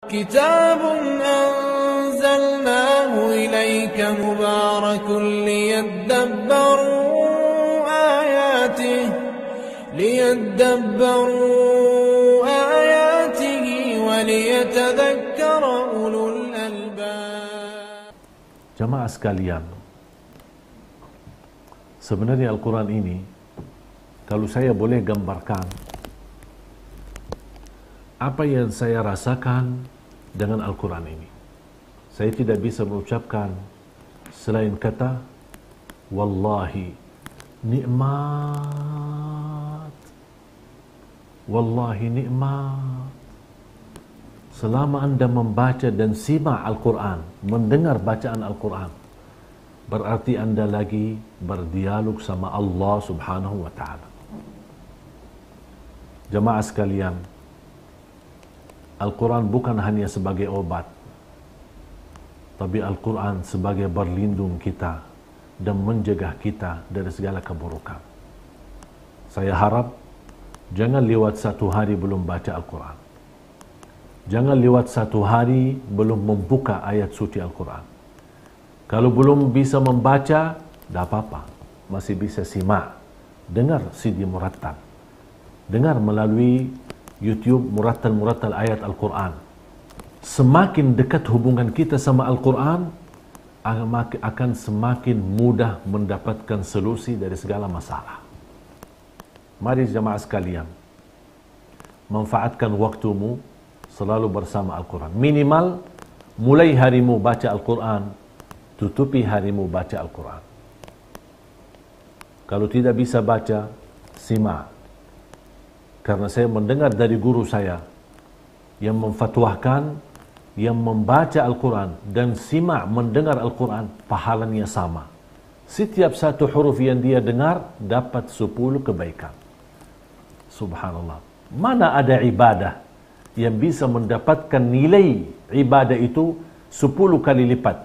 كتاب أنزلناه إليك مبارك ليدبروا آياته وليتذكر أولو الألباب. Jamaah sekalian, sebenarnya Al-Quran ini, kalau saya boleh gambarkan apa yang saya rasakan dengan Al-Quran ini, saya tidak bisa mengucapkan selain kata wallahi nikmat, wallahi nikmat. Selama anda membaca dan simak Al-Quran, mendengar bacaan Al-Quran, berarti anda lagi berdialog sama Allah subhanahu wa ta'ala. Jamaah sekalian, Al-Quran bukan hanya sebagai obat, tapi Al-Quran sebagai berlindung kita dan mencegah kita dari segala keburukan. Saya harap jangan lewat satu hari belum baca Al-Quran. Jangan lewat satu hari belum membuka ayat suci Al-Quran. Kalau belum bisa membaca, tidak apa-apa, masih bisa simak, dengar CD Murattal, dengar melalui YouTube Murattal ayat Al-Quran. Semakin dekat hubungan kita sama Al-Quran, akan semakin mudah mendapatkan solusi dari segala masalah. Mari jemaah sekalian, manfaatkan waktumu selalu bersama Al-Quran. Minimal, mulai harimu baca Al-Quran, tutupi harimu baca Al-Quran. Kalau tidak bisa baca, simak. Karena saya mendengar dari guru saya yang memfatwahkan, yang membaca Al-Quran dan simak mendengar Al-Quran, pahalanya sama. Setiap satu huruf yang dia dengar dapat 10 kebaikan. Subhanallah. Mana ada ibadah yang bisa mendapatkan nilai ibadah itu 10 kali lipat?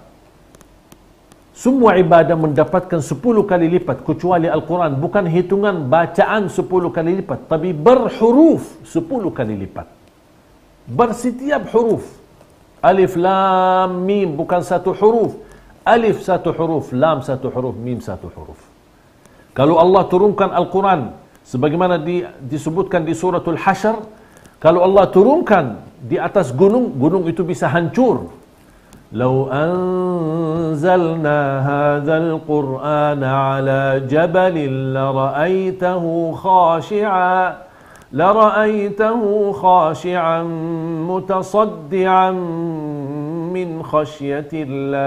Semua ibadah mendapatkan 10 kali lipat kecuali Al-Quran. Bukan hitungan bacaan 10 kali lipat, tapi berhuruf 10 kali lipat. Bersetiap huruf. Alif, lam, mim, bukan satu huruf. Alif satu huruf, lam satu huruf, mim satu huruf. Kalau Allah turunkan Al-Quran sebagaimana disebutkan di suratul Hasyr, kalau Allah turunkan di atas gunung, gunung itu bisa hancur. Lau anzalna hadzal Qur'ana ala jabalin lara'aitahu khashi'an mutasaddian min khasyatillah.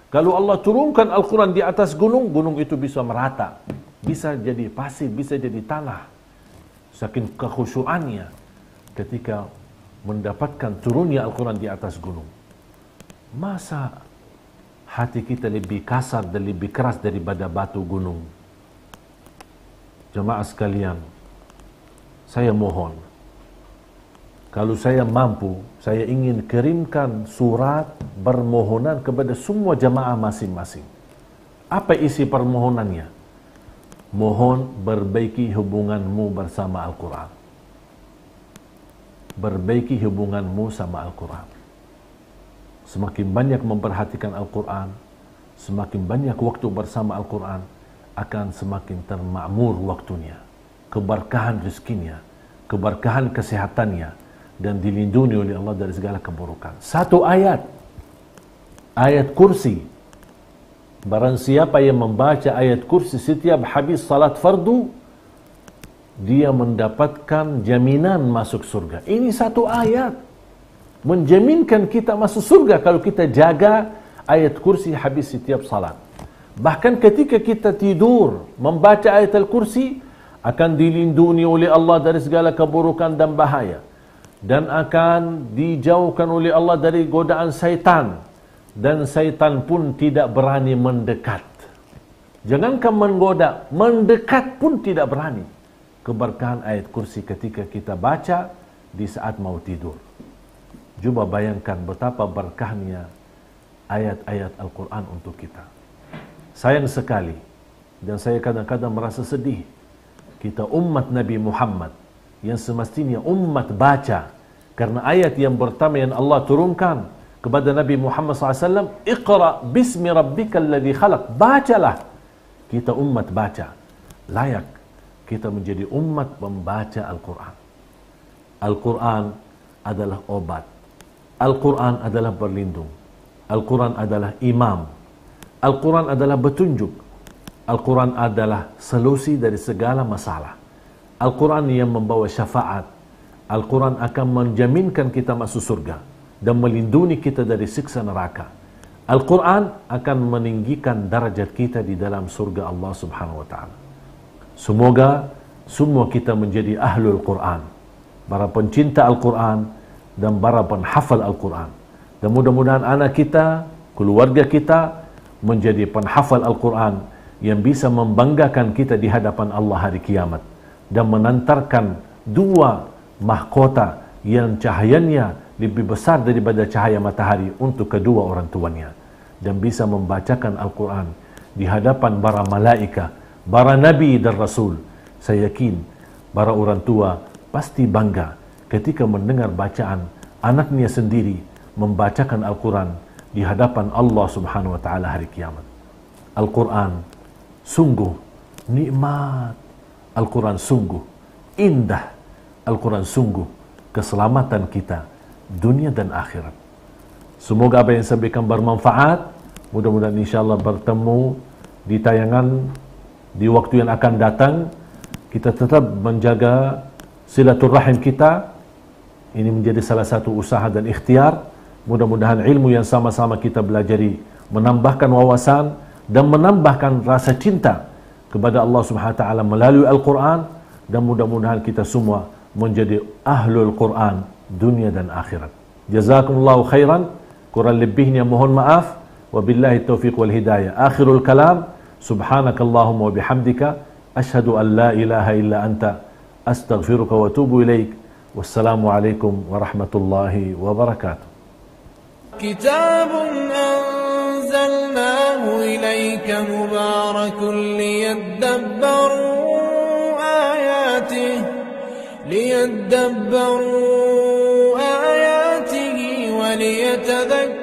Kalau Allah turunkan Al-Quran di atas gunung, gunung itu bisa merata, bisa jadi pasir, bisa jadi tanah. Saking kekhusyuannya ketika mendapatkan turunnya Al-Quran di atas gunung. Masa hati kita lebih kasar dan lebih keras daripada batu gunung? Jemaah sekalian, saya mohon, kalau saya mampu, saya ingin kirimkan surat permohonan kepada semua jemaah masing-masing. Apa isi permohonannya? Mohon perbaiki hubunganmu bersama Al-Quran. Perbaiki hubunganmu sama Al-Quran. Semakin banyak memperhatikan Al-Quran, semakin banyak waktu bersama Al-Quran, akan semakin termakmur waktunya, keberkahan rezekinya, keberkahan kesehatannya, dan dilindungi oleh Allah dari segala keburukan. Satu ayat, ayat kursi. Barang siapa yang membaca ayat kursi setiap habis salat fardu, dia mendapatkan jaminan masuk surga. Ini satu ayat menjaminkan kita masuk surga kalau kita jaga ayat kursi habis setiap salat. Bahkan ketika kita tidur membaca ayat al-kursi, akan dilindungi oleh Allah dari segala keburukan dan bahaya, dan akan dijauhkan oleh Allah dari godaan syaitan, dan syaitan pun tidak berani mendekat. Jangankan menggoda, mendekat pun tidak berani. Keberkahan ayat kursi ketika kita baca di saat mau tidur. Coba bayangkan betapa berkahnya ayat-ayat Al-Quran untuk kita. Sayang sekali, dan saya kadang-kadang merasa sedih, kita umat Nabi Muhammad yang semestinya umat baca, Karena ayat yang pertama yang Allah turunkan kepada Nabi Muhammad SAW, Iqra bismi rabbikal ladzi khalaq. Bacalah. Kita umat baca. Layak kita menjadi umat pembaca Al-Quran. Al-Quran adalah obat. Al-Quran adalah berlindung. Al-Quran adalah imam. Al-Quran adalah petunjuk. Al-Quran adalah solusi dari segala masalah. Al-Quran yang membawa syafaat. Al-Quran akan menjaminkan kita masuk surga dan melindungi kita dari siksa neraka. Al-Quran akan meninggikan darajat kita di dalam surga Allah Subhanahu wa taala. Semoga semua kita menjadi ahlul Quran, para pencinta Al-Quran dan para penghafal Al-Quran. Dan mudah-mudahan anak kita, keluarga kita menjadi penghafal Al-Quran yang bisa membanggakan kita di hadapan Allah hari kiamat dan menantarkan dua mahkota yang cahayanya lebih besar daripada cahaya matahari untuk kedua orang tuanya, dan bisa membacakan Al-Quran di hadapan para malaikat, para nabi dan rasul. Saya yakin para orang tua pasti bangga ketika mendengar bacaan anaknya sendiri membacakan Al-Quran di hadapan Allah Subhanahu wa taala hari kiamat. Al-Quran sungguh nikmat. Al-Quran sungguh indah. Al-Quran sungguh keselamatan kita dunia dan akhirat. Semoga apa yang saya sampaikan bermanfaat. Mudah-mudahan insyaAllah bertemu di tayangan di waktu yang akan datang. Kita tetap menjaga silaturahim kita. Ini menjadi salah satu usaha dan ikhtiar. Mudah-mudahan ilmu yang sama-sama kita belajari menambahkan wawasan dan menambahkan rasa cinta kepada Allah Subhanahu wa taala melalui Al-Quran, dan mudah-mudahan kita semua menjadi ahlul Quran dunia dan akhirat. Jazakumullahu khairan. Kurang lebihnya mohon maaf. Wabillahi taufiq wal hidayah. Akhirul kalam. Subhanakallahumma wa bihamdika ashhadu an la ilaha illa anta astaghfiruka wa atubu ilaik. Wassalamu alaikum warahmatullahi wabarakatuh. كتاب أنزلناه إليك مبارك ليدبروا آياته وليتذكروا